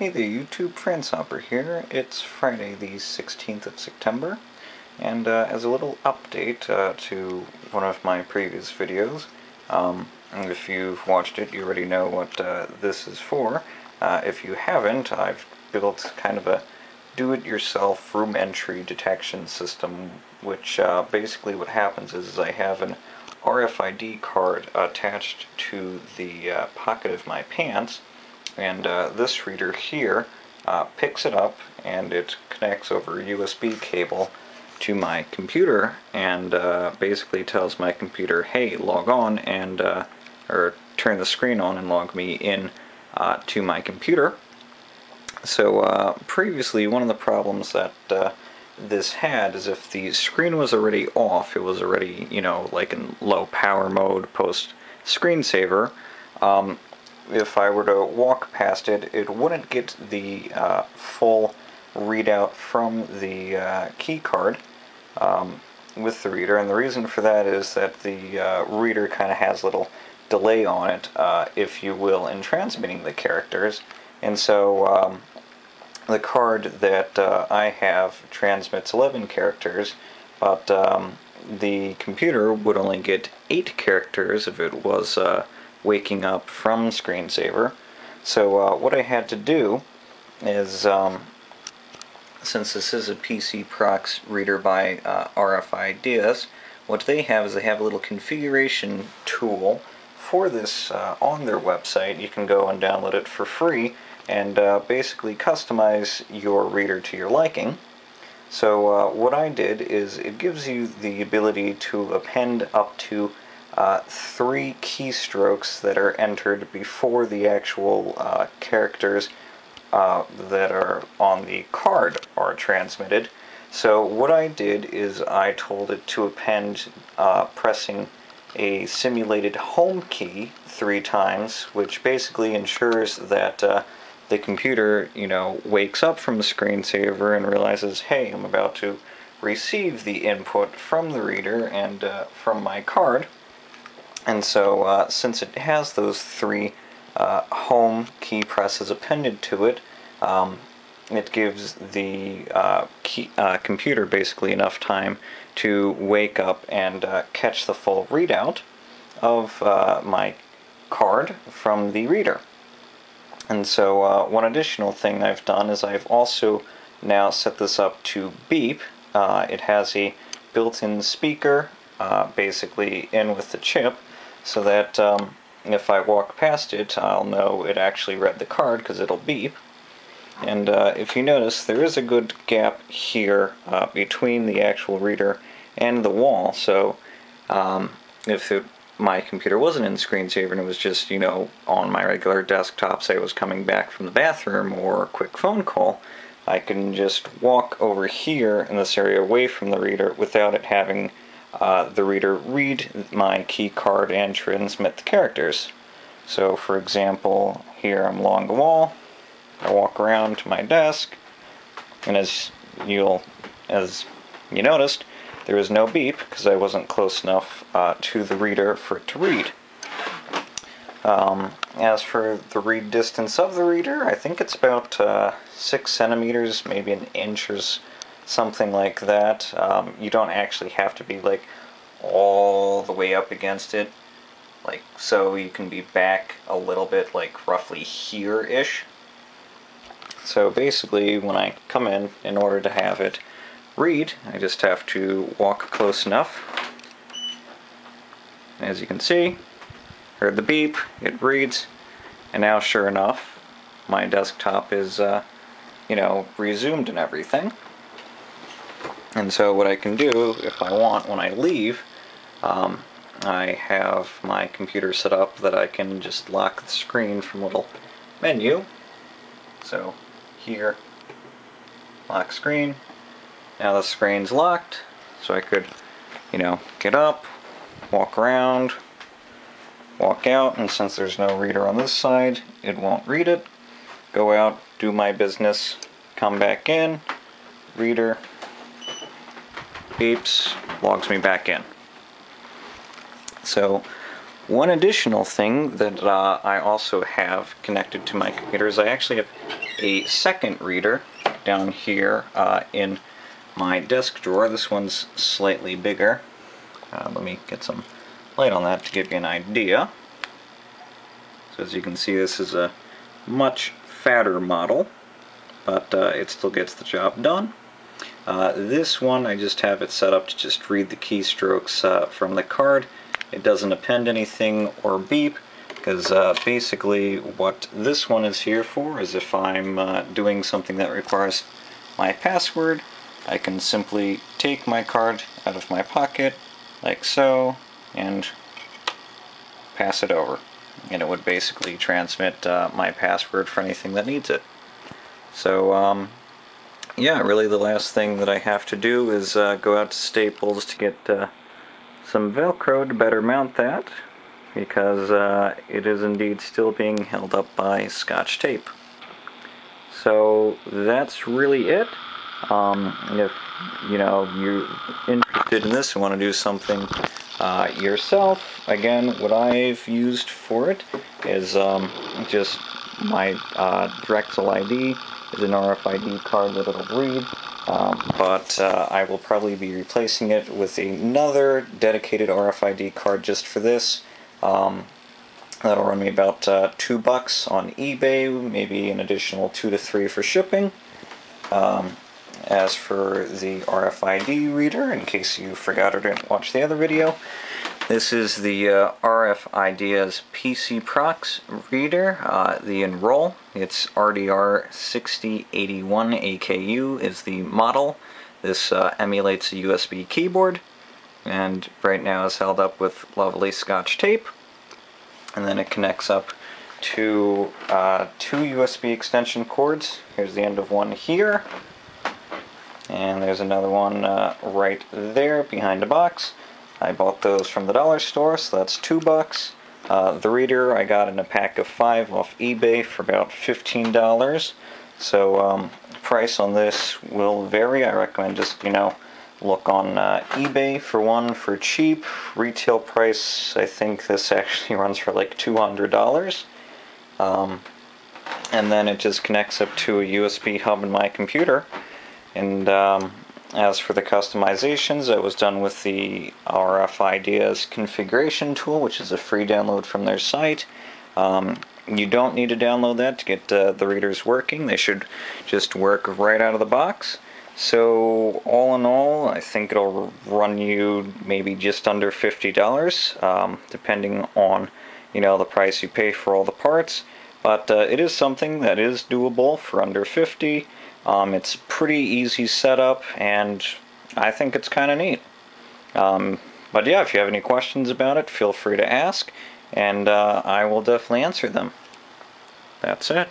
Hey there YouTube, Franshopper here. It's Friday the 16th of September, and as a little update to one of my previous videos, and if you've watched it you already know what this is for. If you haven't, I've built kind of a do-it-yourself room entry detection system, which basically what happens is I have an RFID card attached to the pocket of my pants, and this reader here picks it up and it connects over a USB cable to my computer and basically tells my computer, hey, log on and or turn the screen on and log me in to my computer. So previously one of the problems that this had is if the screen was already off, it was already, you know, like in low power mode post screensaver, if I were to walk past it, it wouldn't get the full readout from the key card with the reader, and the reason for that is that the reader kind of has a little delay on it, if you will, in transmitting the characters, and so the card that I have transmits 11 characters, but the computer would only get 8 characters if it was waking up from screensaver. So what I had to do is, since this is a PC Prox reader by RFID, what they have is they have a little configuration tool for this on their website. You can go and download it for free and basically customize your reader to your liking. So what I did is it gives you the ability to append up to 3 keystrokes that are entered before the actual characters that are on the card are transmitted. So what I did is I told it to append pressing a simulated home key 3 times, which basically ensures that the computer, you know, wakes up from the screensaver and realizes, hey, I'm about to receive the input from the reader and from my card. And so, since it has those 3 home key presses appended to it, it gives the computer basically enough time to wake up and catch the full readout of my card from the reader. And so, one additional thing I've done is I've also now set this up to beep. It has a built-in speaker basically in with the chip, so that if I walk past it, I'll know it actually read the card because it'll beep. And if you notice, there is a good gap here between the actual reader and the wall, so if my computer wasn't in screensaver and it was just, you know, on my regular desktop, say I was coming back from the bathroom or a quick phone call, I can just walk over here in this area away from the reader without it having the reader read my key card and transmit the characters. So for example, here I'm along the wall, I walk around to my desk, and as you noticed, there is no beep because I wasn't close enough to the reader for it to read. As for the read distance of the reader, I think it's about 6 centimeters, maybe an inch or something like that. You don't actually have to be like all the way up against it, like so. You can be back a little bit, like roughly here-ish. So basically when I come in order to have it read, I just have to walk close enough. As you can see, heard the beep, it reads, and now sure enough my desktop is you know, resumed and everything. And so what I can do, if I want, when I leave, I have my computer set up that I can just lock the screen from a little menu. So here, lock screen. Now the screen's locked, so I could, you know, get up, walk around, walk out, and since there's no reader on this side, it won't read it. Go out, do my business, come back in, reader beeps, logs me back in. So one additional thing that I also have connected to my computer is I actually have a second reader down here in my desk drawer. This one's slightly bigger. Let me get some light on that to give you an idea. So as you can see, this is a much fatter model, but it still gets the job done. This one, I just have it set up to just read the keystrokes from the card. It doesn't append anything or beep, because basically what this one is here for is if I'm doing something that requires my password, I can simply take my card out of my pocket, like so, and pass it over. And it would basically transmit my password for anything that needs it. So, yeah, really the last thing that I have to do is go out to Staples to get some Velcro to better mount that, because it is indeed still being held up by Scotch tape. So that's really it. If you're interested in this and want to do something yourself, again, what I've used for it is just my Drexel ID is an RFID card that it'll read, but I will probably be replacing it with another dedicated RFID card just for this. That'll run me about $2 on eBay, maybe an additional $2 to $3 for shipping. As for the RFID reader, in case you forgot or didn't watch the other video, this is the RF Ideas PC Prox reader, the Enroll. It's RDR6081 AKU is the model. This emulates a USB keyboard, and right now is held up with lovely Scotch tape. And then it connects up to 2 USB extension cords. Here's the end of one here. And there's another one right there behind the box. I bought those from the dollar store, so that's $2. The reader I got in a pack of 5 off eBay for about $15. So price on this will vary. I recommend just, look on eBay for one for cheap. Retail price, I think this actually runs for like $200. And then it just connects up to a USB hub in my computer. And as for the customizations, it was done with the RF Ideas configuration tool, which is a free download from their site. You don't need to download that to get the readers working. They should just work right out of the box. So all in all, I think it'll run you maybe just under $50, depending on the price you pay for all the parts. But it is something that is doable for under $50. It's pretty easy setup, and I think it's kind of neat. But yeah, if you have any questions about it, feel free to ask, and I will definitely answer them. That's it.